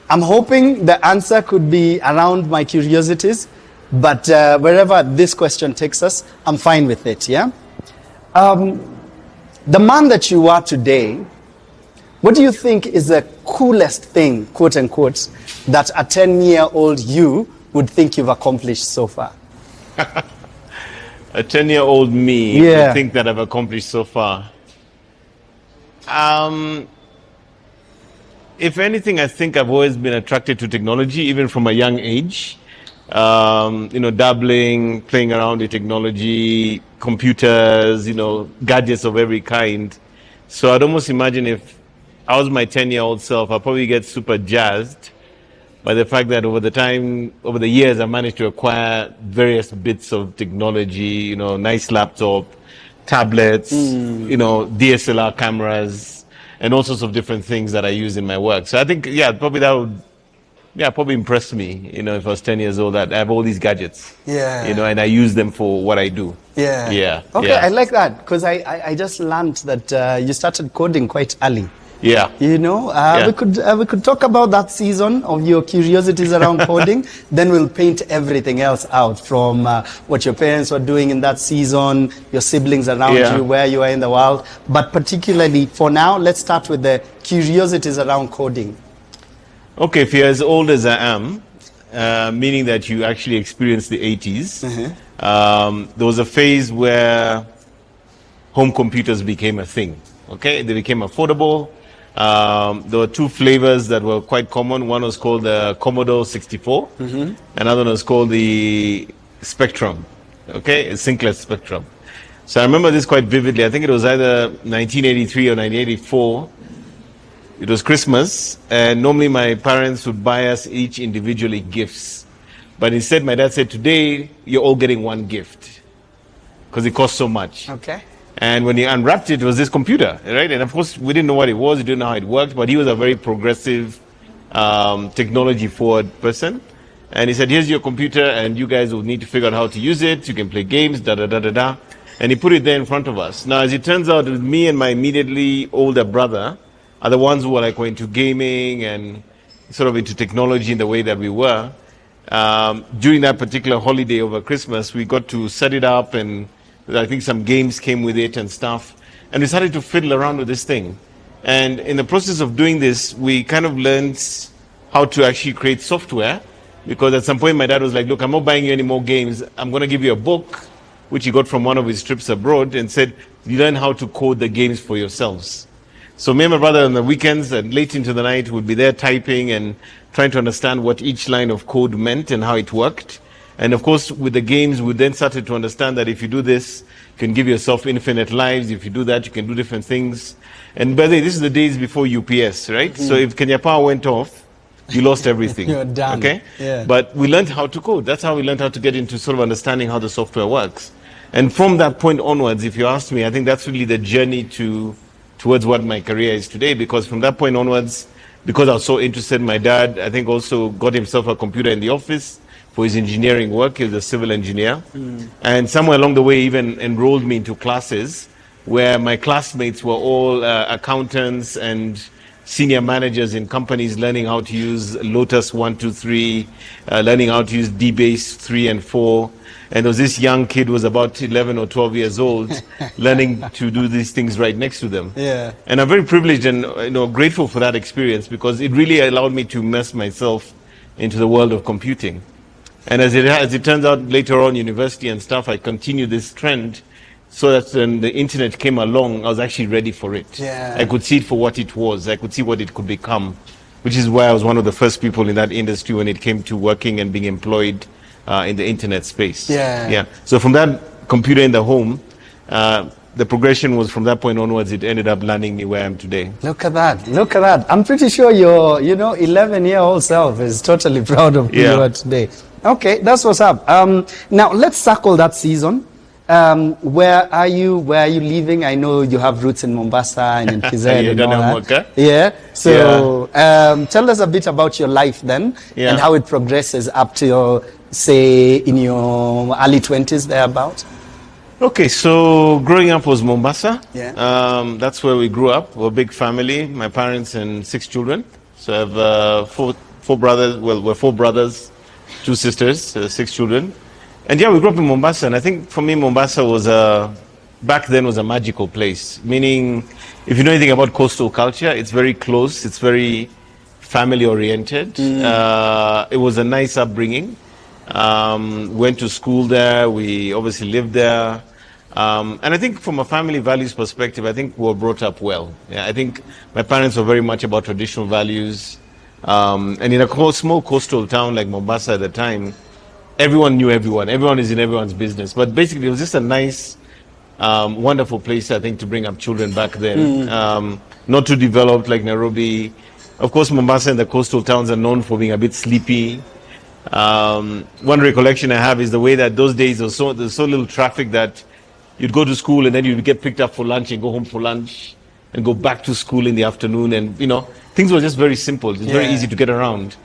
I'm hoping the answer could be around my curiosities, but wherever this question takes us, I'm fine with it, yeah? The man that you are today, what do you think is the coolest thing, quote unquote, that a 10-year-old you would think you've accomplished so far? A 10-year-old me would think that I've accomplished so far. If anything, I think I've always been attracted to technology, even from a young age. Dabbling, playing around with technology, computers, gadgets of every kind. So I'd almost imagine if I was my 10-year-old self, I'd probably get super jazzed by the fact that over the years, I managed to acquire various bits of technology, nice laptop, tablets, DSLR cameras, and all sorts of different things that I use in my work. So I think, probably that would, probably impress me, if I was 10 years old, that I have all these gadgets, and I use them for what I do. Okay, I like that, because I just learned that you started coding quite early. We could talk about that season of your curiosities around coding. Then we'll paint everything else out, from what your parents were doing in that season, your siblings around you, where you are in the world. But particularly for now, let's start with the curiosities around coding. Okay, if you're as old as I am, meaning that you actually experienced the 80s, there was a phase where home computers became a thing. Okay, they became affordable. There were two flavors that were quite common. One was called the Commodore 64. Another one was called the Spectrum. Okay, Sinclair Spectrum. So I remember this quite vividly. I think it was either 1983 or 1984. It was Christmas, and normally my parents would buy us each individually gifts. But instead, my dad said, today, you're all getting one gift, because it cost so much. Okay. And when he unwrapped it, it was this computer, right? And of course, we didn't know what it was, we didn't know how it worked, but he was a very progressive, technology-forward person. And he said, here's your computer, and you guys will need to figure out how to use it. You can play games, da-da-da-da-da. And he put it there in front of us. Now, as it turns out, with me and my immediately older brother are the ones who were like into gaming and sort of into technology in the way that we were. During that particular holiday over Christmas, we got to set it up, and I think some games came with it and stuff. And we started to fiddle around with this thing. And in the process of doing this, we kind of learned how to actually create software. Because at some point, my dad was like, look, I'm not buying you any more games. I'm going to give you a book, which he got from one of his trips abroad, and said, you learn how to code the games for yourselves. So me and my brother on the weekends and late into the night would be there typing and trying to understand what each line of code meant and how it worked. And of course, with the games, we then started to understand that if you do this, you can give yourself infinite lives. If you do that, you can do different things. And by the way, this is the days before UPS, right? So if Kenya Power went off, you lost everything. You're done. Okay? Yeah. But we learned how to code. That's how we learned how to get into sort of understanding how the software works. And from that point onwards, if you ask me, I think that's really the journey towards what my career is today, because from that point onwards, because I was so interested, my dad, I think, also got himself a computer in the office for his engineering work. He was a civil engineer. And somewhere along the way, even enrolled me into classes where my classmates were all accountants and senior managers in companies, learning how to use Lotus 123, learning how to use DBase 3 and 4. And there was this young kid who was about 11 or 12 years old, learning to do these things right next to them. Yeah. And I'm very privileged and grateful for that experience, because it really allowed me to immerse myself into the world of computing. And as it turns out, later on, university and stuff, I continued this trend, so that when the internet came along, I was actually ready for it. Yeah. I could see it for what it was. I could see what it could become, which is why I was one of the first people in that industry when it came to working and being employed in the internet space. Yeah. So from that computer in the home, the progression was from that point onwards, it ended up landing me where I am today. Look at that. Look at that. I'm pretty sure your 11-year-old self is totally proud of who you are today. Okay, that's what's up. Now let's circle that season. Where are you living? I know you have roots in Mombasa and in KZ and all that. Yeah. So tell us a bit about your life then, and how it progresses up to your, say, in your early 20s thereabout. Okay, so growing up was Mombasa. Yeah. That's where we grew up. We're a big family, my parents and 6 children. So I have four brothers. Well, we're 4 brothers, 2 sisters, 6 children. And yeah, we grew up in Mombasa. And I think for me, Mombasa was back then was a magical place. Meaning, if you know anything about coastal culture, it's very close. It's very family oriented. It was a nice upbringing. Went to school there. We obviously lived there. And I think from a family values perspective, I think we were brought up well. Yeah, I think my parents were very much about traditional values. And in a small coastal town like Mombasa at the time, everyone knew everyone. Everyone is in everyone's business. But basically, it was just a nice, wonderful place, I think, to bring up children back then. Not too developed like Nairobi. Of course, Mombasa and the coastal towns are known for being a bit sleepy. One recollection I have is the way that those days there's so little traffic that you'd go to school and then you'd get picked up for lunch and go home for lunch and go back to school in the afternoon. And, things were just very simple. It was very easy to get around.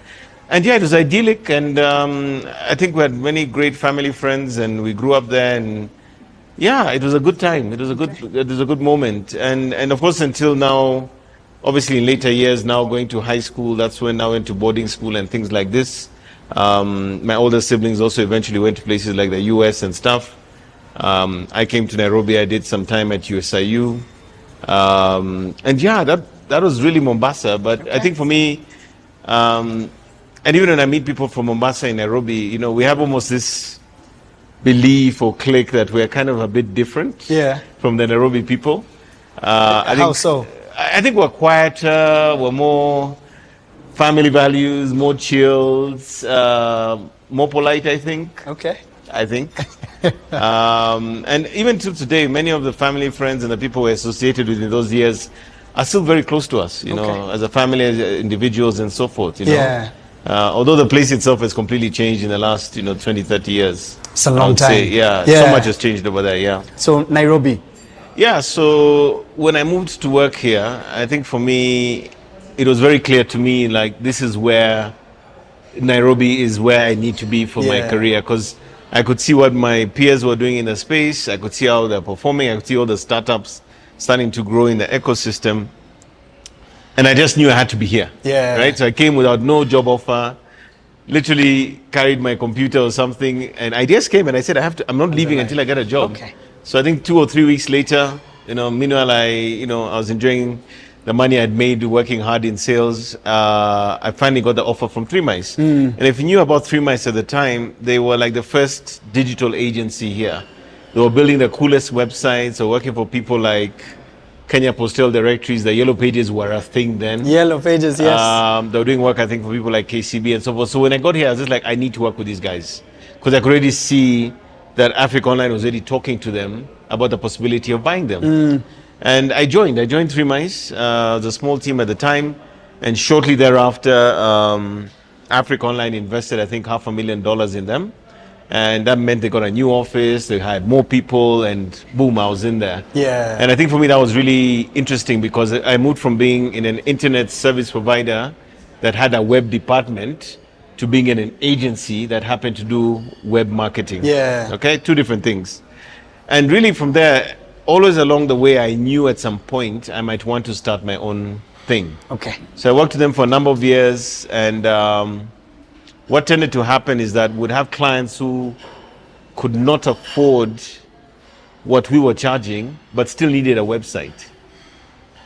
And yeah, it was idyllic. And I think we had many great family friends and we grew up there. And yeah, it was a good time. It was a good moment. And of course, until now, obviously in later years, now going to high school, that's when I went to boarding school and things like this. My older siblings also eventually went to places like the US and stuff. I came to Nairobi. I did some time at USIU, and yeah, that was really Mombasa. But I think for me, and even when I meet people from Mombasa in Nairobi, we have almost this belief or clique that we're kind of a bit different from the Nairobi people. How so? I think we're quieter. We're more family values, more chilled, more polite. I think. Okay. I think. And even till today, many of the family friends and the people we're associated with in those years are still very close to us, as a family, as individuals and so forth, although the place itself has completely changed in the last, 20, 30 years. It's a long time. So much has changed over there, So Nairobi. Yeah, so when I moved to work here, I think for me, it was very clear to me, like, this is where Nairobi is where I need to be for my career, because I could see what my peers were doing in the space. I could see how they're performing. I could see all the startups starting to grow in the ecosystem. And I just knew I had to be here. Right? So I came without no job offer, literally carried my computer or something, and ideas came and I said, I'm not leaving until I get a job. So I think 2 or 3 weeks later, meanwhile I was enjoying the money I'd made working hard in sales, I finally got the offer from 3 Mice. And if you knew about 3 Mice at the time, they were like the first digital agency here. They were building the coolest websites, or working for people like Kenya Postal Directories. The Yellow Pages were a thing then. Yellow Pages, yes. They were doing work, I think, for people like KCB and so forth. So when I got here, I was just like, I need to work with these guys. Because I could already see that Africa Online was already talking to them about the possibility of buying them. And I joined 3 Mice. It was a small team at the time. And shortly thereafter, Africa Online invested, I think, $500,000 in them. And that meant they got a new office, they hired more people, and boom, I was in there. And I think for me, that was really interesting because I moved from being in an internet service provider that had a web department to being in an agency that happened to do web marketing. Okay, 2 different things. And really from there, always along the way, I knew at some point I might want to start my own thing. So I worked with them for a number of years, and what tended to happen is that we'd have clients who could not afford what we were charging, but still needed a website.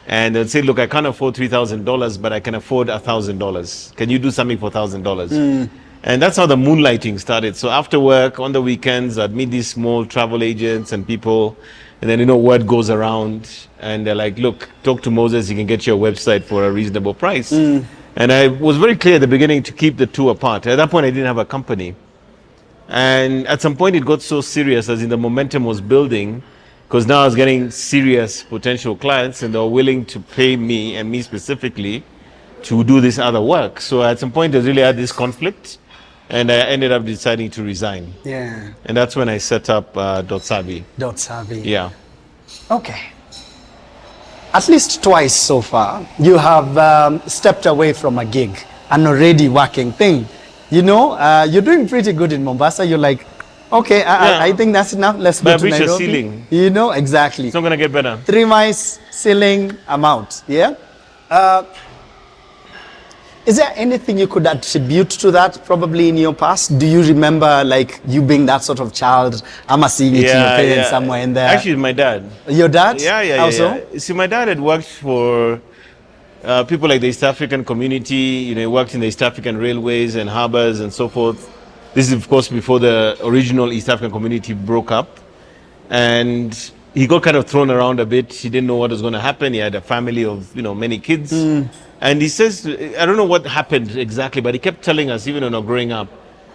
And they'd say, look, I can't afford $3,000, but I can afford $1,000. Can you do something for $1,000? And that's how the moonlighting started. So after work, on the weekends, I'd meet these small travel agents and people, and then, word goes around, and they're like, look, talk to Moses, he can get you a website for a reasonable price. And I was very clear at the beginning to keep the 2 apart. At that point, I didn't have a company. And at some point, it got so serious, as in the momentum was building, because now I was getting serious potential clients, and they were willing to pay me, and me specifically, to do this other work. So at some point, I really had this conflict, and I ended up deciding to resign. And that's when I set up Dotsavvy. Dotsavvy. Okay. At least twice so far, you have stepped away from a gig, an already working thing. You're doing pretty good in Mombasa. You're like, okay, I think that's enough. Let's go to Nairobi. Ceiling. Exactly. It's not going to get better. 3 Mice, ceiling, I'm out. Is there anything you could attribute to that, probably in your past? Do you remember, like, you being that sort of child? I'm seeing it in your parents somewhere in there. Actually, my dad. Your dad? Yeah. Also? See, my dad had worked for people like the East African community. You know, he worked in the East African railways and harbors and so forth. This is, of course, before the original East African community broke up. And he got kind of thrown around a bit. He didn't know what was going to happen. He had a family of, many kids. And he says, I don't know what happened exactly, but he kept telling us, even when we were growing up,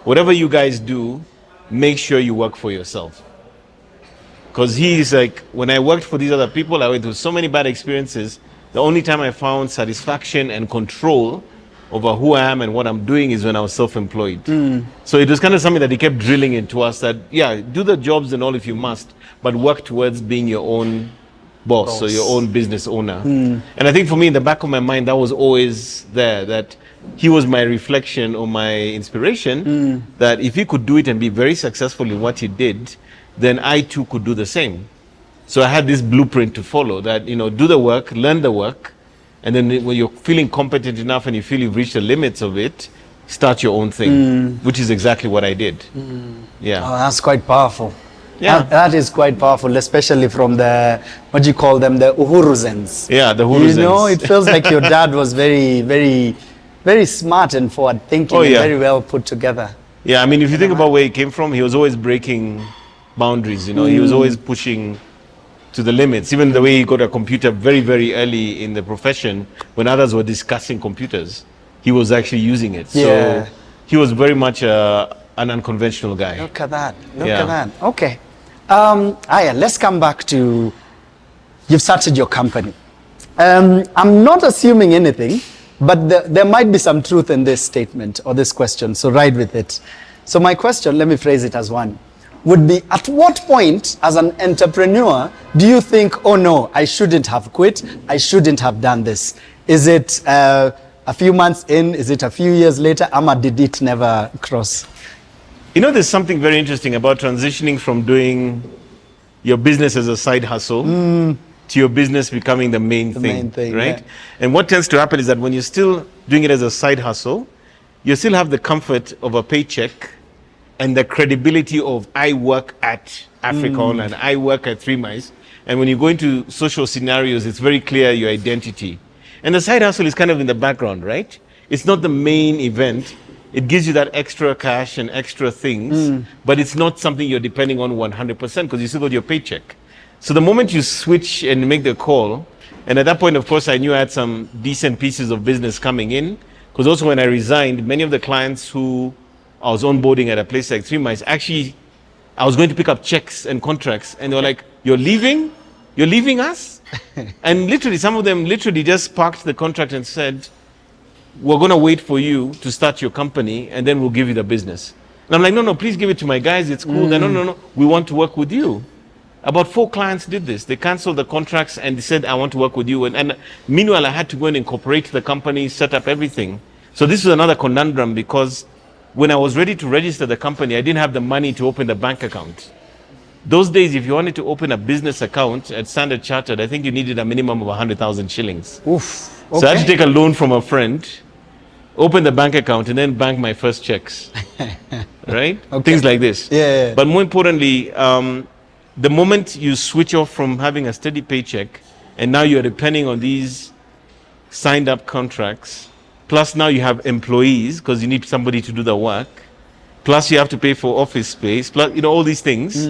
whatever you guys do, make sure you work for yourself. Because he's like, when I worked for these other people, I went through so many bad experiences. The only time I found satisfaction and control over who I am and what I'm doing is when I was self-employed. So it was kind of something that he kept drilling into us that, do the jobs and all if you must, but work towards being your own boss or your own business owner. And I think for me, in the back of my mind, that was always there, that he was my reflection or my inspiration, that if he could do it and be very successful in what he did, then I too could do the same. So I had this blueprint to follow, that, do the work, learn the work, and then when you're feeling competent enough and you feel you've reached the limits of it, start your own thing, which is exactly what I did. Yeah. Oh, that's quite powerful. Yeah. That is quite powerful, especially from the, what do you call them, the Uhuruzens. Yeah, the Uhuruzens. It feels like your dad was very, very, very smart and forward thinking and very well put together. Yeah, I mean, if you think about where he came from, he was always breaking boundaries, He was always pushing to the limits. Even the way he got a computer very, very early in the profession, when others were discussing computers, he was actually using it. So he was very much an unconventional guy. Look at that. Look at that. Okay. Aya, let's come back to, you've started your company. I'm not assuming anything, but there might be some truth in this statement or this question, so ride with it. So my question, let me phrase it as one, would be, at what point as an entrepreneur do you think, oh no, I shouldn't have quit, I shouldn't have done this? Is it a few months in? Is it a few years later? Ama, did it never cross? There's something very interesting about transitioning from doing your business as a side hustle to your business becoming the main thing, right? Yeah. And what tends to happen is that when you're still doing it as a side hustle, you still have the comfort of a paycheck and the credibility of, I work at Africon and I work at 3 Mice. And when you go into social scenarios, it's very clear your identity. And the side hustle is kind of in the background, right? It's not the main event. It gives you that extra cash and extra things, but it's not something you're depending on 100% because you still got your paycheck. So the moment you switch and make the call, and at that point, of course, I knew I had some decent pieces of business coming in, because also when I resigned, many of the clients who I was onboarding at a place like 3 Mice, actually, I was going to pick up checks and contracts, and they were like, you're leaving? You're leaving us? And literally, some of them literally just parked the contract and said, we're going to wait for you to start your company, and then we'll give you the business. And I'm like, no, please give it to my guys. It's cool. No, we want to work with you. About 4 clients did this. They canceled the contracts, and they said, I want to work with you. And meanwhile, I had to go and incorporate the company, set up everything. So this is another conundrum, because when I was ready to register the company, I didn't have the money to open the bank account. Those days, if you wanted to open a business account at Standard Chartered, I think you needed a minimum of 100,000 shillings. Oof. Okay. So I had to take a loan from a friend, open the bank account, and then bank my first checks. Right? Okay. Things like this. Yeah. But more importantly, the moment you switch off from having a steady paycheck, and now you're depending on these signed up contracts, plus now you have employees because you need somebody to do the work, plus you have to pay for office space, plus all these things,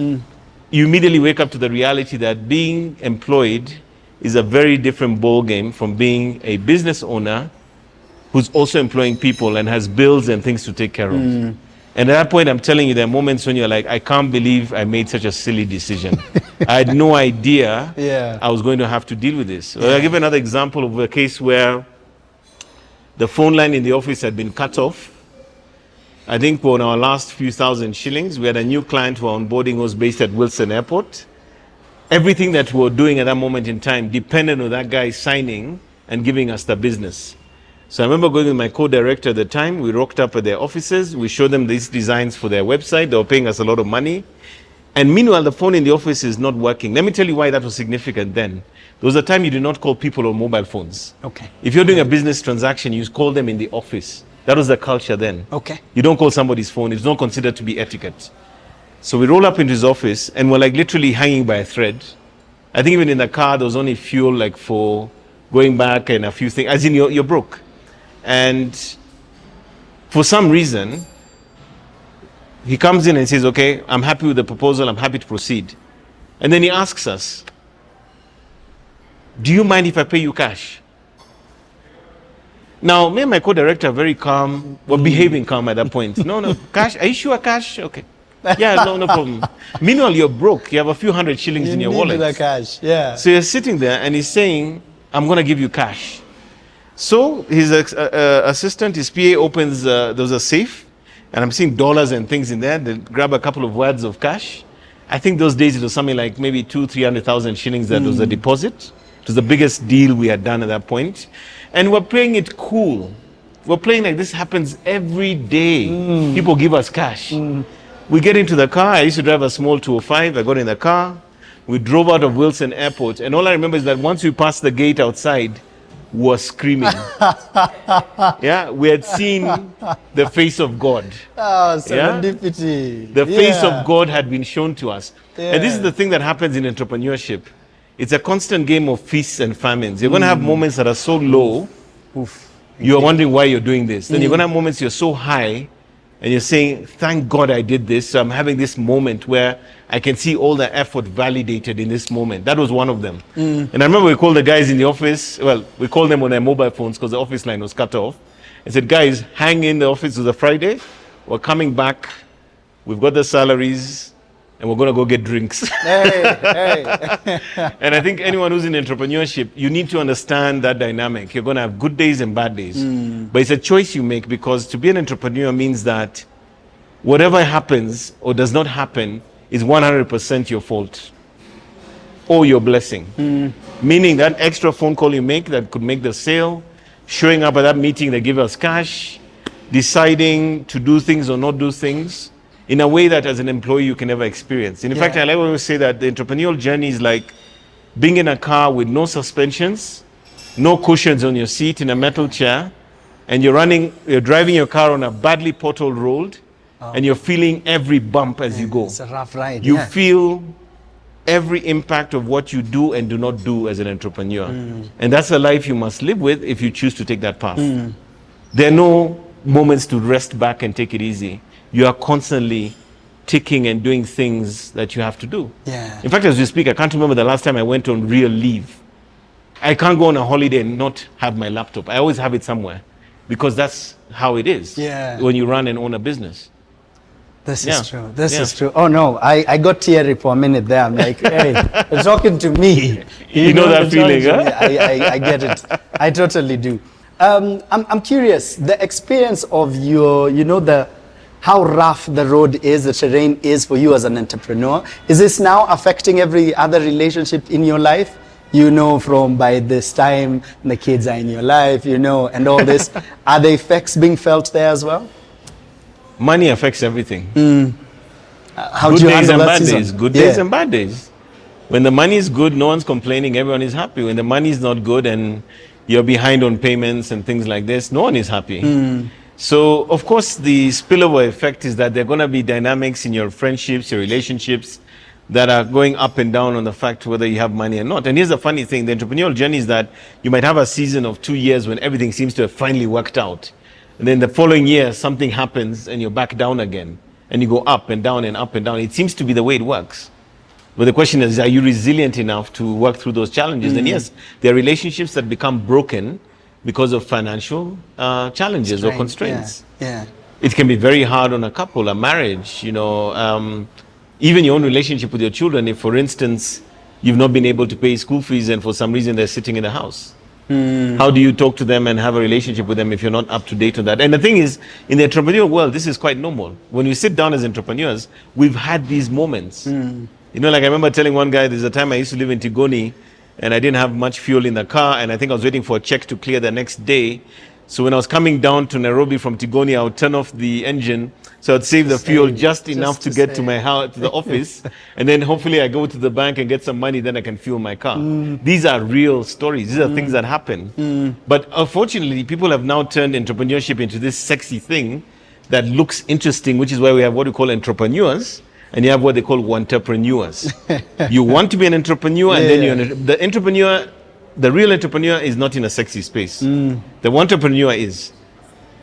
you immediately wake up to the reality that being employed is a very different ball game from being a business owner who's also employing people and has bills and things to take care of. And at that point, I'm telling you, there are moments when you're like, I can't believe I made such a silly decision. I had no idea I was going to have to deal with this. I'll give another example of a case where the phone line in the office had been cut off. I think on our last few thousand shillings, we had a new client who was onboarding, was based at Wilson Airport. Everything that we were doing at that moment in time depended on that guy signing and giving us the business. So I remember going with my co-director at the time. We rocked up at their offices. We showed them these designs for their website. They were paying us a lot of money. And meanwhile, the phone in the office is not working. Let me tell you why that was significant then. There was a time you did not call people on mobile phones. Okay. If you're doing a business transaction, you call them in the office. That was the culture then. Okay. You don't call somebody's phone. It's not considered to be etiquette. So we roll up into his office and we're like literally hanging by a thread. I think even in the car, there was only fuel like for going back and a few things. As in, you're broke. And for some reason, he comes in and says, okay, I'm happy with the proposal. I'm happy to proceed. And then he asks us, do you mind if I pay you cash? Now, me and my co-director are very calm. We're behaving calm at that point. No, cash. Are you sure cash? Okay. Yeah, no problem. Meanwhile, you're broke. You have a few hundred shillings in your wallet. The cash, yeah. So you're sitting there and he's saying, I'm going to give you cash. So his assistant, his PA opens, there was a safe, and I'm seeing dollars and things in there. They grab a couple of words of cash. I think those days it was something like maybe 200,000-300,000 shillings that was a deposit. It was the biggest deal we had done at that point. And we're playing it cool. We're playing like this happens every day. People give us cash. We get into the car. I used to drive a small 205. I got in the car. We drove out of Wilson Airport. And all I remember is that once we passed the gate outside, we were screaming. Yeah, we had seen the face of God. Oh, serendipity. Yeah? The face of God had been shown to us. And this is the thing that happens in entrepreneurship. It's a constant game of feasts and famines. You're going to have moments that are so low, you're wondering why you're doing this. Then you're going to have moments you're so high, and you're saying, thank God I did this. So I'm having this moment where I can see all the effort validated in this moment. That was one of them. And I remember we called the guys in the office. Well, we called them on their mobile phones because the office line was cut off. I said, guys, hang in the office. It was a Friday. We're coming back. We've got the salaries. And we're going to go get drinks. And I think anyone who's in entrepreneurship, you need to understand that dynamic. You're going to have good days and bad days. But it's a choice you make, because to be an entrepreneur means that whatever happens or does not happen is 100% your fault or your blessing. Meaning that extra phone call you make that could make the sale, showing up at that meeting that give us cash, deciding to do things or not do things, in a way that as an employee you can never experience. In fact, I like always say that the entrepreneurial journey is like being in a car with no suspensions, no cushions on your seat, in a metal chair, and you're driving your car on a badly pothole road, and you're feeling every bump as you go. It's a rough ride. You feel every impact of what you do and do not do as an entrepreneur. And that's a life you must live with if you choose to take that path. There are no moments to rest back and take it easy. You are constantly ticking and doing things that you have to do. In fact, as we speak, I can't remember the last time I went on real leave. I can't go on a holiday and not have my laptop. I always have it somewhere, because that's how it is when you run and own a business. This is true. This is true. Oh no, I got teary for a minute there. I'm like, hey, you're talking to me. You know that feeling, huh? I get it. I totally do. I'm curious, the experience of your, how rough the road is, the terrain is for you as an entrepreneur. Is this now affecting every other relationship in your life? From by this time, the kids are in your life, and all this. Are the effects being felt there as well? Money affects everything. How do you handle that season? Good days and bad days. When the money is good, no one's complaining, everyone is happy. When the money is not good and you're behind on payments and things like this, no one is happy. So, of course, the spillover effect is that there are going to be dynamics in your friendships, your relationships, that are going up and down on the fact whether you have money or not. And here's the funny thing, the entrepreneurial journey is that you might have a season of 2 years when everything seems to have finally worked out. And then the following year, something happens and you're back down again. And you go up and down and up and down. It seems to be the way it works. But the question is, are you resilient enough to work through those challenges? And yes, there are relationships that become broken because of financial challenges or constraints. It can be very hard on a couple, a marriage, even your own relationship with your children. If, for instance, you've not been able to pay school fees and for some reason they're sitting in the house. How do you talk to them and have a relationship with them if you're not up to date on that? And the thing is, in the entrepreneurial world, this is quite normal. When we sit down as entrepreneurs, we've had these moments. Like I remember telling one guy, there's a time I used to live in Tigoni, and I didn't have much fuel in the car, and I think I was waiting for a check to clear the next day. So when I was coming down to Nairobi from Tigoni, I would turn off the engine, So I'd save the fuel just enough to get to my house, to the office, and then hopefully I go to the bank and get some money, then I can fuel my car. These are real stories. These are things that happen. But unfortunately, people have now turned entrepreneurship into this sexy thing that looks interesting, which is why we have what we call entrepreneurs, and you have what they call entrepreneurs. You want to be an entrepreneur, and then you're the entrepreneur. The real entrepreneur is not in a sexy space. The entrepreneur is.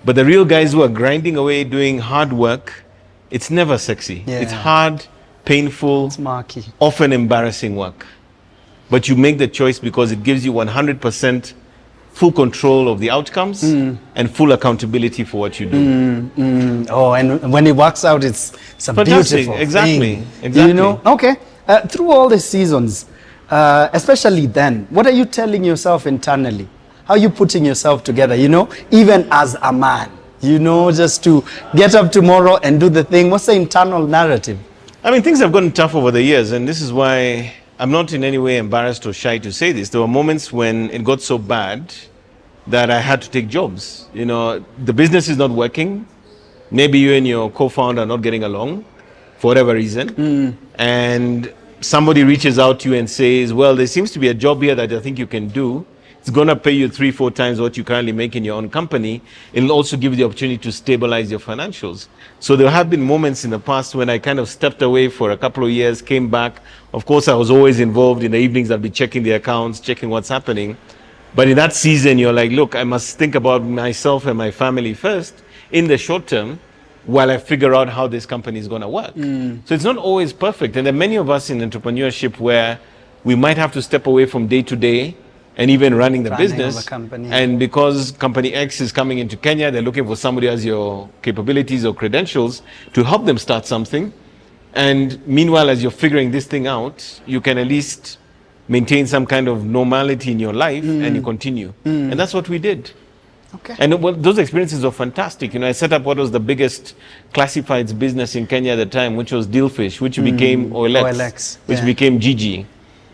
But the real guys who are grinding away, doing hard work, it's never sexy. It's hard, painful, it's murky, often embarrassing work. But you make the choice because it gives you 100% full control of the outcomes and full accountability for what you do. Oh, and when it works out, it's a fantastic. Beautiful Exactly. thing. Exactly. You know? Okay. Through all the seasons, especially then, what are you telling yourself internally? How are you putting yourself together, you know, even as a man, you know, just to get up tomorrow and do the thing? What's the internal narrative? I mean, things have gotten tough over the years, and this is why I'm not in any way embarrassed or shy to say this. There were moments when it got so bad that I had to take jobs. You know, the business is not working. Maybe you and your co-founder are not getting along for whatever reason. And somebody reaches out to you and says, well, there seems to be a job here that I think you can do. It's going to pay you 3-4 times what you currently make in your own company. It'll also give you the opportunity to stabilize your financials. So there have been moments in the past when I kind of stepped away for a couple of years, came back. Of course, I was always involved in the evenings. I'd be checking the accounts, checking what's happening. But in that season, you're like, look, I must think about myself and my family first in the short term while I figure out how this company is going to work. So it's not always perfect. And there are many of us in entrepreneurship where we might have to step away from day to day and even running the business. And because company X is coming into Kenya, they're looking for somebody who has your capabilities or credentials to help them start something. And meanwhile, as you're figuring this thing out, you can at least maintain some kind of normality in your life and you continue. And that's what we did. Okay. And those experiences were fantastic. You know, I set up what was the biggest classifieds business in Kenya at the time, which was Dealfish, which became OLX, which became Gigi.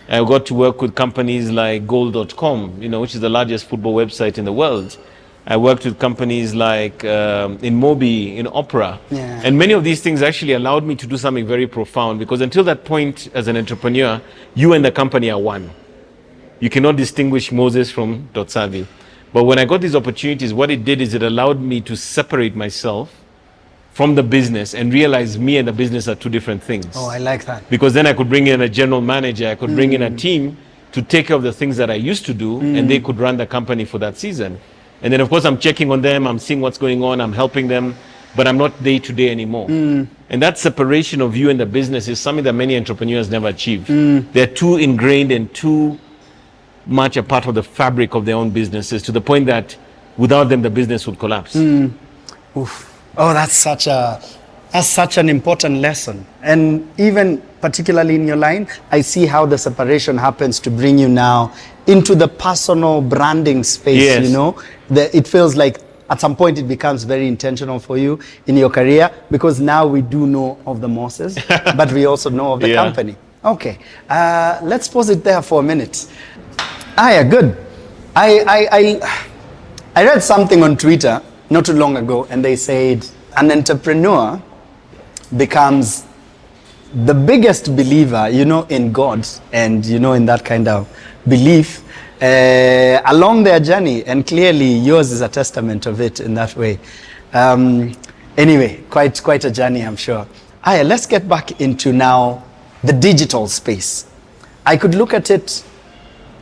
I got to work with companies like goal.com, you know, which is the largest football website in the world. I worked with companies like InMobi, in Opera. And many of these things actually allowed me to do something very profound, because until that point as an entrepreneur, you and the company are one. You cannot distinguish Moses from Dotsavvy. But when I got these opportunities, what it did is it allowed me to separate myself from the business and realize me and the business are two different things. Oh, I like that. Because then I could bring in a general manager, I could bring in a team to take care of the things that I used to do, and they could run the company for that season. And then, of course, I'm checking on them, I'm seeing what's going on, I'm helping them, but I'm not day to day anymore. And that separation of you and the business is something that many entrepreneurs never achieve. They're too ingrained and too much a part of the fabric of their own businesses, to the point that without them, the business would collapse. Oof. Oh, that's such an important lesson. And even particularly in your line, I see how the separation happens to bring you now into the personal branding space. You know, it feels like at some point it becomes very intentional for you in your career, because now we do know of the Moses, but we also know of the company. Okay, let's pause it there for a minute. Good. I read something on Twitter not too long ago, and they said an entrepreneur becomes the biggest believer, you know, in God, and, you know, in that kind of belief along their journey. And clearly yours is a testament of it in that way. Anyway, quite a journey, I'm sure. Let's get back into now the digital space. I could look at it.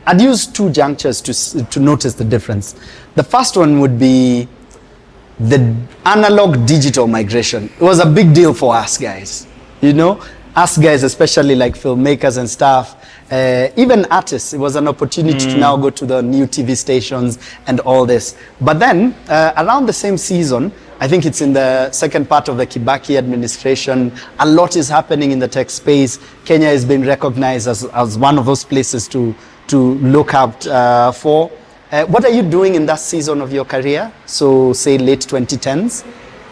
I'd use two junctures to notice the difference. The first one would be the analog digital migration. It was a big deal for us guys, you know, us guys, especially like filmmakers and stuff, even artists. It was an opportunity to now go to the new TV stations and all this. But then around the same season, I think it's in the second part of the Kibaki administration, a lot is happening in the tech space. Kenya is being recognized as one of those places to look out for. What are you doing in that season of your career? So say late 2010s,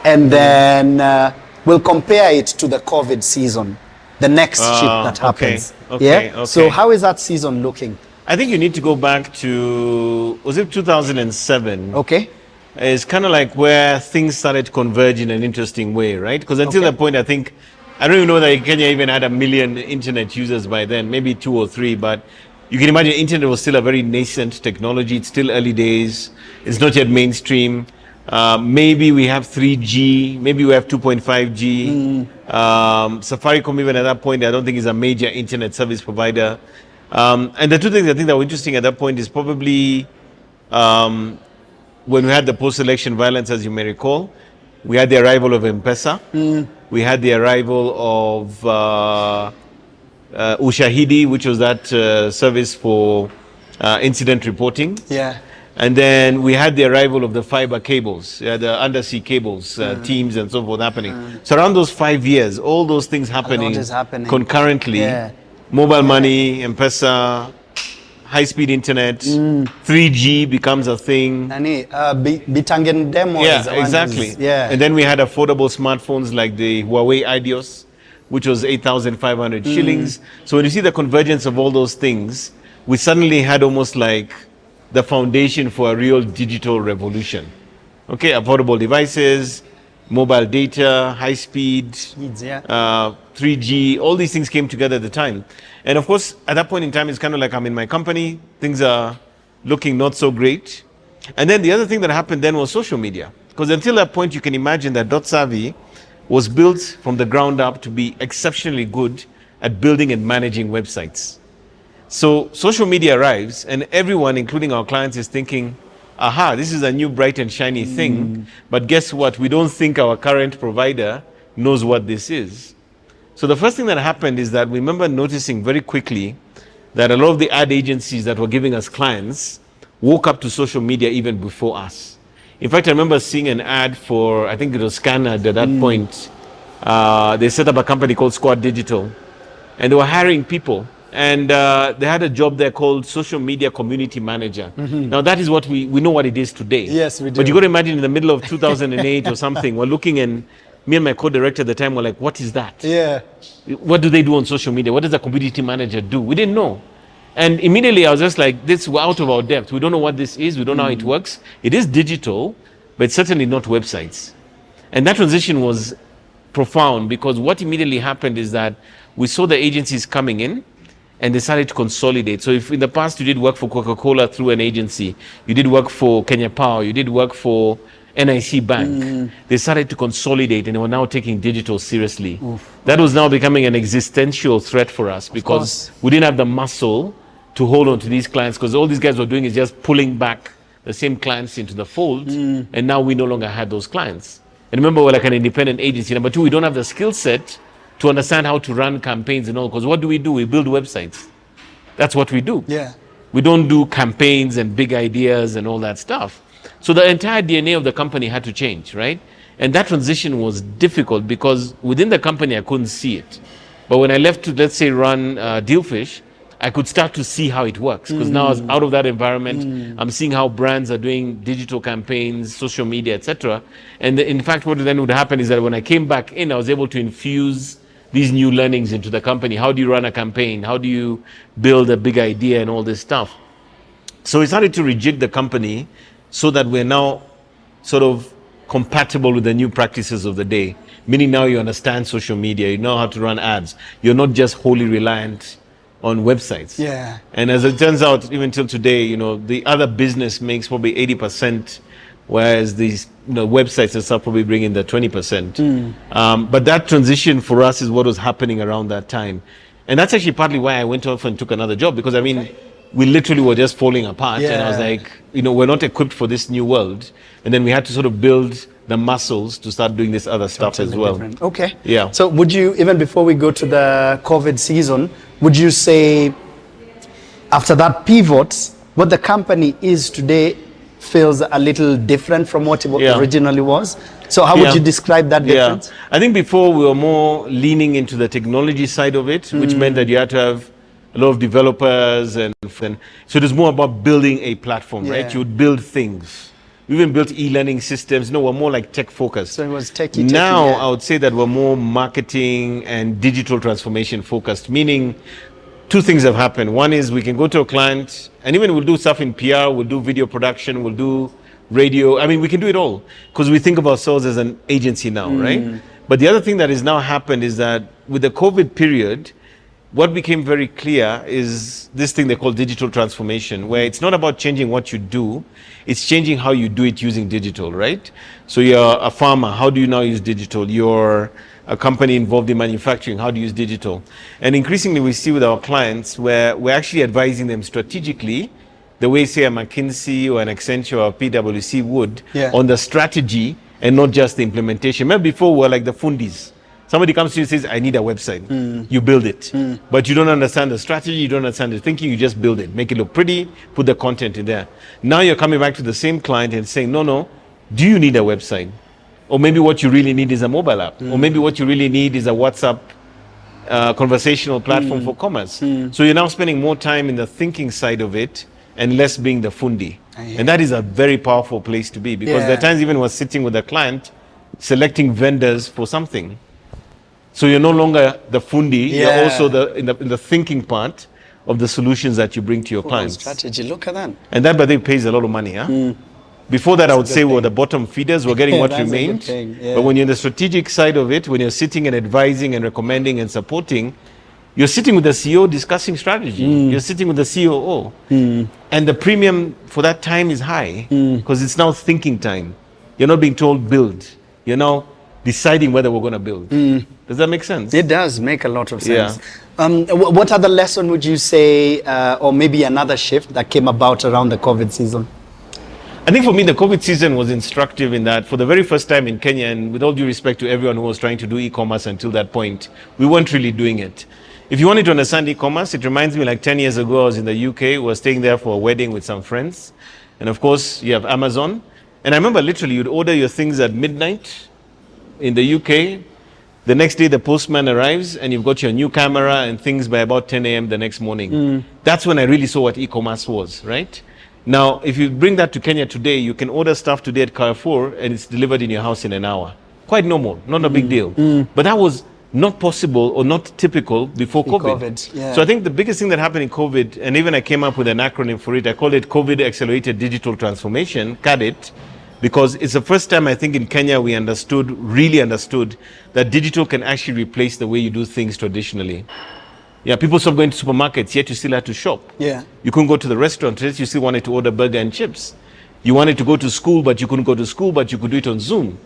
and then we'll compare it to the COVID season, the next shift that happens. Okay. So how is that season looking? I think you need to go back to, was it 2007? Okay. is kind of like where things started to converge in an interesting way, right? Because until that point, I think, I don't even know that Kenya even had 1 million internet users by then, maybe 2 or 3, but you can imagine internet was still a very nascent technology. It's still early days. It's not yet mainstream. Maybe we have 3G, maybe we have 2.5G. Safaricom, even at that point, I don't think is a major internet service provider. And the two things I think that were interesting at that point is probably when we had the post-election violence, as you may recall, we had the arrival of M-Pesa. We had the arrival of Ushahidi, which was that service for incident reporting. Yeah. And then we had the arrival of the fibre cables, the undersea cables, teams and so forth happening. So around those 5 years, all those things happening concurrently. Yeah. Mobile money, M-Pesa, high-speed internet, 3G becomes a thing. Bitangen demo. Yeah, exactly. And then we had affordable smartphones like the Huawei Ideos, which was 8,500 shillings. So when you see the convergence of all those things, we suddenly had almost like the foundation for a real digital revolution. Okay, affordable devices, mobile data, high speed, 3G, all these things came together at the time. And of course, at that point in time, it's kind of like I'm in my company, things are looking not so great. And then the other thing that happened then was social media. Because until that point, you can imagine that Dotsavvy was built from the ground up to be exceptionally good at building and managing websites. So social media arrives and everyone, including our clients, is thinking, aha, this is a new bright and shiny thing. But guess what? We don't think our current provider knows what this is. So the first thing that happened is that we remember noticing very quickly that a lot of the ad agencies that were giving us clients woke up to social media even before us. In fact, I remember seeing an ad for, I think it was Scanad at that point. They set up a company called Squad Digital and they were hiring people. And they had a job there called social media community manager. Now that is what we know what it is today. Yes, we do. But you got to imagine in the middle of 2008 or something, we're looking and me and my co-director at the time were like, what is that? Yeah. What do they do on social media? What does a community manager do? We didn't know. And immediately I was just like, we're out of our depth. We don't know what this is. We don't know how it works. It is digital, but it's certainly not websites. And that transition was profound because what immediately happened is that we saw the agencies coming in and they started to consolidate. So if in the past you did work for Coca-Cola through an agency, you did work for Kenya Power, you did work for NIC Bank, they started to consolidate and they were now taking digital seriously. That was now becoming an existential threat for us because we didn't have the muscle to hold on to these clients because all these guys were doing is just pulling back the same clients into the fold and now we no longer had those clients. And remember, we're like an independent agency. Number two, we don't have the skill set to understand how to run campaigns and all, because what do? We build websites. That's what we do. Yeah. We don't do campaigns and big ideas and all that stuff. So the entire DNA of the company had to change, right? And that transition was difficult because within the company, I couldn't see it. But when I left to, let's say, run Dealfish, I could start to see how it works. Because now I was out of that environment, I'm seeing how brands are doing digital campaigns, social media, etc. And in fact, what then would happen is that when I came back in, I was able to infuse these new learnings into the company. How do you run a campaign? How do you build a big idea and all this stuff? So we started to rejig the company so that we're now sort of compatible with the new practices of the day. Meaning now you understand social media, you know how to run ads. You're not just wholly reliant on websites. Yeah. And as it turns out, even till today, you know, the other business makes probably 80%, whereas these websites and stuff probably bring in the 20%. But that transition for us is what was happening around that time. And that's actually partly why I went off and took another job, because I mean, we literally were just falling apart. And I was like, we're not equipped for this new world. And then we had to sort of build the muscles to start doing this other stuff as well. Different. Okay. Yeah. So would you, even before we go to the COVID season, would you say after that pivot, what the company is today feels a little different from what it originally was? So how would you describe that difference? I think before we were more leaning into the technology side of it, which meant that you had to have a lot of developers and so it was more about building a platform, right? You would build things. We even built e-learning systems. No, we're more like tech focused. So it was techie. Now I would say that we're more marketing and digital transformation focused, meaning two things have happened. One is we can go to a client and even we'll do stuff in PR, we'll do video production, we'll do radio. I mean, we can do it all because we think of ourselves as an agency now, right? But the other thing that has now happened is that with the COVID period, what became very clear is this thing they call digital transformation, where it's not about changing what you do, it's changing how you do it using digital, right? So you're a farmer, how do you now use digital? You're a company involved in manufacturing, how do you use digital? And increasingly we see with our clients where we're actually advising them strategically, the way say a McKinsey or an Accenture or a PwC would, on the strategy and not just the implementation. Remember before we were like the fundis. Somebody comes to you and says, I need a website. You build it. But you don't understand the strategy, you don't understand the thinking, you just build it. Make it look pretty, put the content in there. Now you're coming back to the same client and saying, no, do you need a website? Or maybe what you really need is a mobile app. Or maybe what you really need is a WhatsApp conversational platform for commerce. So you're now spending more time in the thinking side of it and less being the fundi. And that is a very powerful place to be, because there are times even we're sitting with a client selecting vendors for something. So you're no longer the fundi, you're also in the thinking part of the solutions that you bring to your clients. Strategy, look at that. And that, by the way, pays a lot of money. Huh? Before that, I would say we're the bottom feeders, we're getting what remained. But when you're in the strategic side of it, when you're sitting and advising and recommending and supporting, you're sitting with the CEO discussing strategy. You're sitting with the COO. And the premium for that time is high because it's now thinking time. You're not being told build. You're now deciding whether we're going to build. Does that make sense? It does make a lot of sense. What other lesson would you say, or maybe another shift that came about around the COVID season? I think for me, the COVID season was instructive in that for the very first time in Kenya, and with all due respect to everyone who was trying to do e-commerce until that point, we weren't really doing it. If you wanted to understand e-commerce, it reminds me like 10 years ago, I was in the UK, we were staying there for a wedding with some friends. And of course, you have Amazon. And I remember literally you'd order your things at midnight in the UK. The next day, the postman arrives and you've got your new camera and things by about 10 a.m. the next morning. That's when I really saw what e-commerce was, right? Now, if you bring that to Kenya today, you can order stuff today at Carrefour and it's delivered in your house in an hour. Quite normal, not a big deal. But that was not possible or not typical before COVID. So I think the biggest thing that happened in COVID, and even I came up with an acronym for it, I called it COVID Accelerated Digital Transformation, candid, because it's the first time I think in Kenya we really understood that digital can actually replace the way you do things traditionally. Yeah, people stopped going to supermarkets, yet you still had to shop. You couldn't go to the restaurant, yet you still wanted to order burger and chips. You wanted to go to school, but you couldn't go to school, but you could do it on Zoom.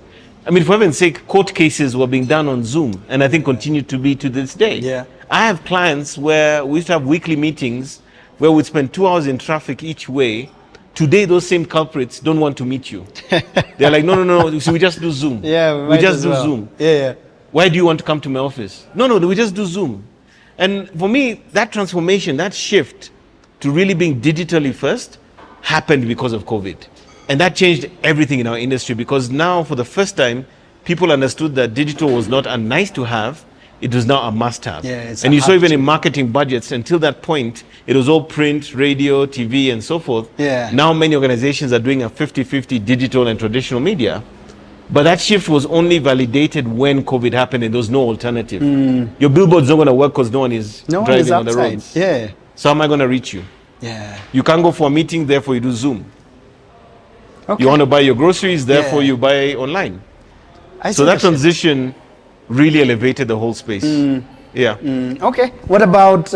I mean, for heaven's sake, court cases were being done on Zoom, and I think continue to be to this day. I have clients where we used to have weekly meetings where we'd spend 2 hours in traffic each way. Today, those same culprits don't want to meet you. They're like, no, so we just do Zoom. We just do Zoom. Why do you want to come to my office? No, we just do Zoom. And for me, that transformation, that shift to really being digitally first happened because of COVID. And that changed everything in our industry, because now for the first time, people understood that digital was not a nice to have, it was now a must have. And you saw even in marketing budgets, until that point, it was all print, radio, TV, and so forth. Now many organizations are doing a 50-50 digital and traditional media. But that shift was only validated when COVID happened and there was no alternative. Your billboard's not going to work because no one is driving on the roads. So how am I going to reach you? You can't go for a meeting, therefore you do Zoom. You want to buy your groceries, therefore you buy online. So that transition really elevated the whole space. Okay. What about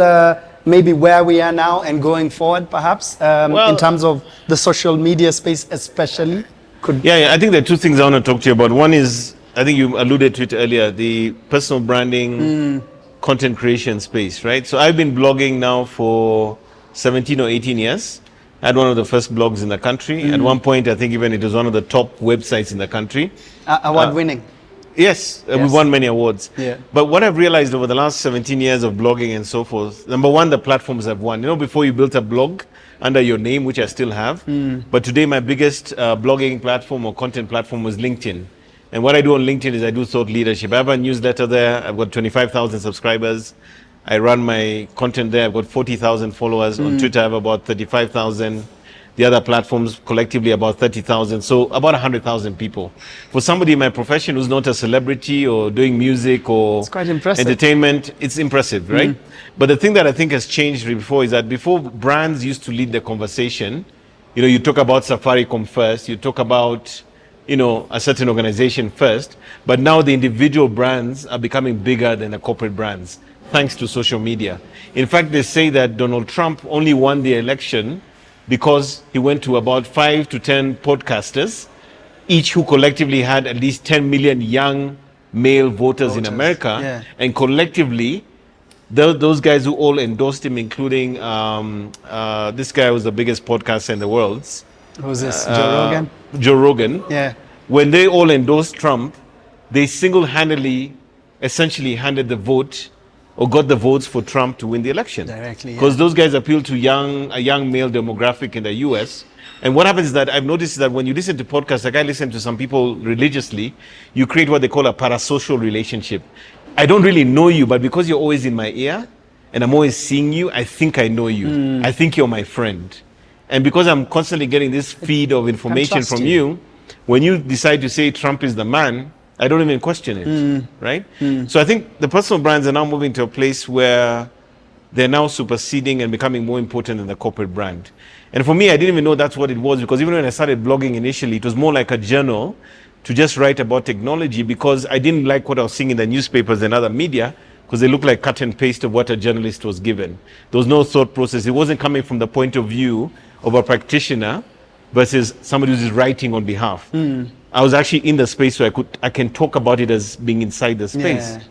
maybe where we are now and going forward, perhaps, in terms of the social media space especially? I think there are two things I want to talk to you about. One is, I think you alluded to it earlier, the personal branding, content creation space, right? So I've been blogging now for 17 or 18 years. I had one of the first blogs in the country. At one point, I think even it was one of the top websites in the country. Award winning. Yes, we won many awards. But what I've realized over the last 17 years of blogging and so forth, number one, the platforms I've won. You know, before you built a blog under your name, which I still have, but today my biggest blogging platform or content platform was LinkedIn. And what I do on LinkedIn is I do thought leadership. I have a newsletter there. I've got 25,000 subscribers. I run my content there. I've got 40,000 followers. On Twitter, I have about 35,000. The other platforms collectively about 30,000. So about 100,000 people. For somebody in my profession who's not a celebrity or doing music or it's quite impressive. Entertainment, it's impressive, right? But the thing that I think has changed before is that before brands used to lead the conversation, You know, you talk about Safaricom first, you talk about, you know, a certain organization first, but now the individual brands are becoming bigger than the corporate brands, thanks to social media. In fact, they say that Donald Trump only won the election because he went to about 5 to 10 podcasters, each who collectively had at least 10 million young male voters in America. Yeah. And collectively, those guys who all endorsed him, including this guy was the biggest podcaster in the world. Who's this? Joe Rogan? Joe Rogan. Yeah. When they all endorsed Trump, they single-handedly, essentially handed the vote or got the votes for Trump to win the election. Directly, Because those guys appeal to a young male demographic in the US. And what happens is that I've noticed that when you listen to podcasts, like I listen to some people religiously, you create what they call a parasocial relationship. I don't really know you, but because you're always in my ear and I'm always seeing you, I think I know you. I think you're my friend. And because I'm constantly getting this feed of information from you, when you decide to say Trump is the man, I don't even question it, right? So I think the personal brands are now moving to a place where they're now superseding and becoming more important than the corporate brand. And for me, I didn't even know that's what it was, because even when I started blogging initially, it was more like a journal to just write about technology, because I didn't like what I was seeing in the newspapers and other media, because they looked like cut and paste of what a journalist was given. There was no thought process. It wasn't coming from the point of view of a practitioner versus somebody who's writing on behalf. I was actually in the space where I can talk about it as being inside the space. Yeah.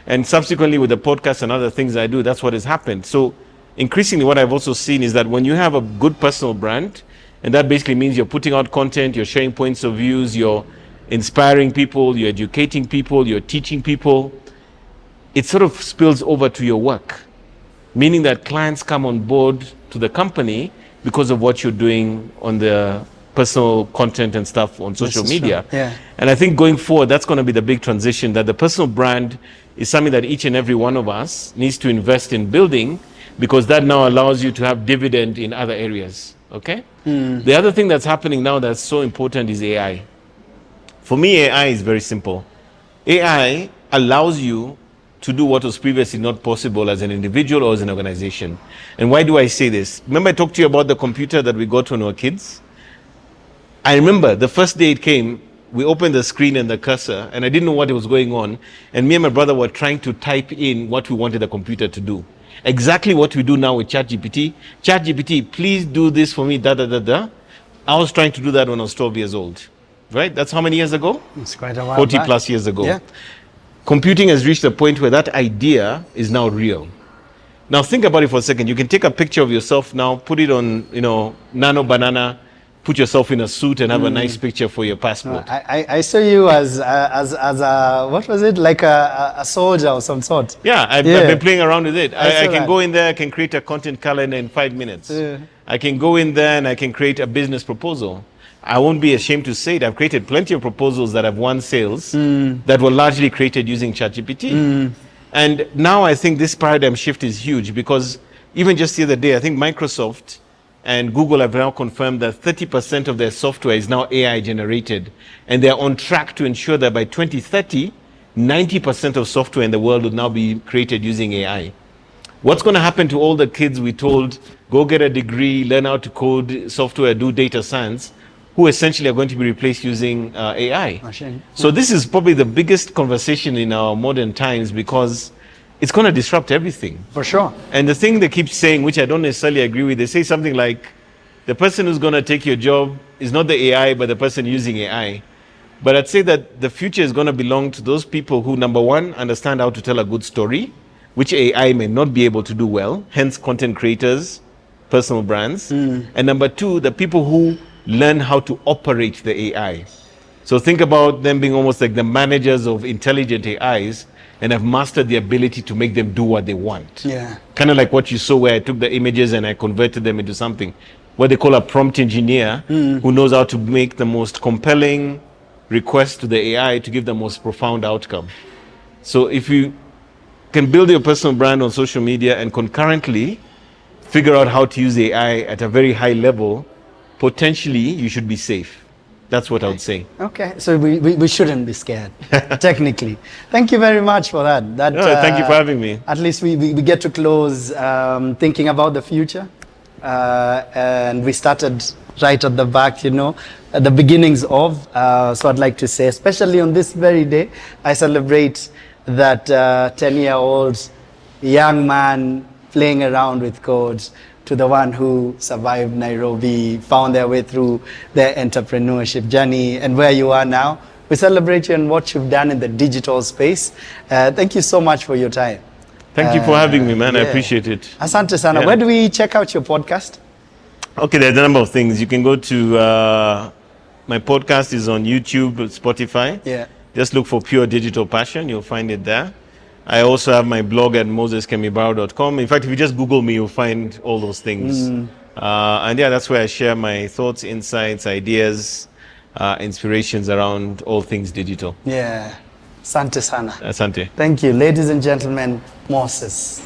And subsequently with the podcast and other things I do, that's what has happened. So increasingly what I've also seen is that when you have a good personal brand, and that basically means you're putting out content, you're sharing points of views, you're inspiring people, you're educating people, you're teaching people, it sort of spills over to your work. Meaning that clients come on board to the company because of what you're doing on the personal content and stuff on social media. Yeah. And I think going forward, that's going to be the big transition, that the personal brand is something that each and every one of us needs to invest in building, because that now allows you to have dividend in other areas. Okay? The other thing that's happening now that's so important is AI. For me, AI is very simple. AI allows you to do what was previously not possible as an individual or as an organization. And why do I say this? Remember I talked to you about the computer that we got when we were kids? I remember the first day it came, we opened the screen and the cursor, and I didn't know what was going on. And me and my brother were trying to type in what we wanted the computer to do. Exactly what we do now with ChatGPT. ChatGPT, please do this for me, da da da da. I was trying to do that when I was 12 years old. Right? That's how many years ago? It's quite a while 40 back. plus years ago. Yeah. Computing has reached a point where that idea is now real. Now think about it for a second. You can take a picture of yourself now, put it on, Nano Banana, put yourself in a suit and have a nice picture for your passport. I saw you as a, what was it, like a soldier of some sort. Yeah, I've been playing around with it. I saw can that. go in there, I can create a content calendar in 5 minutes. Yeah. I can go in there and I can create a business proposal. I won't be ashamed to say it. I've created plenty of proposals that have won sales that were largely created using ChatGPT. And now I think this paradigm shift is huge, because even just the other day, I think Microsoft and Google have now confirmed that 30% of their software is now AI generated. And they're on track to ensure that by 2030, 90% of software in the world will now be created using AI. What's going to happen to all the kids we told, go get a degree, learn how to code software, do data science, who essentially are going to be replaced using AI? Machine. So this is probably the biggest conversation in our modern times, because it's going to disrupt everything. For sure. And the thing they keep saying, which I don't necessarily agree with, they say something like, the person who's going to take your job is not the AI, but the person using AI. But I'd say that the future is going to belong to those people who, number one, understand how to tell a good story, which AI may not be able to do well, hence content creators, personal brands. And number two, the people who learn how to operate the AI. So think about them being almost like the managers of intelligent AIs, and have mastered the ability to make them do what they want. Yeah. Kind of like what you saw where I took the images and I converted them into something. What they call a prompt engineer, who knows how to make the most compelling request to the AI to give the most profound outcome. So if you can build your personal brand on social media and concurrently figure out how to use AI at a very high level, potentially you should be safe. That's what I would say. Okay, so we shouldn't be scared, technically. Thank you very much for that. Thank you for having me. At least we get to close thinking about the future. And we started right at the back, you know, at the beginnings of. So I'd like to say, especially on this very day, I celebrate that 10-year-old young man playing around with codes to the one who survived Nairobi, found their way through their entrepreneurship journey, and where you are now. We celebrate you and what you've done in the digital space. Thank you so much for your time. Thank you for having me, man. I appreciate it. Asante sana. Yeah. Where do we check out your podcast? Okay, there's a number of things. You can go to my podcast is on YouTube, Spotify. Yeah. Just look for Pure Digital Passion. You'll find it there. I also have my blog at moseskemibaro.com. In fact, if you just Google me, you'll find all those things. And yeah, that's where I share my thoughts, insights, ideas, inspirations around all things digital. Yeah. Asante sana. Asante. Thank you. Ladies and gentlemen, Moses.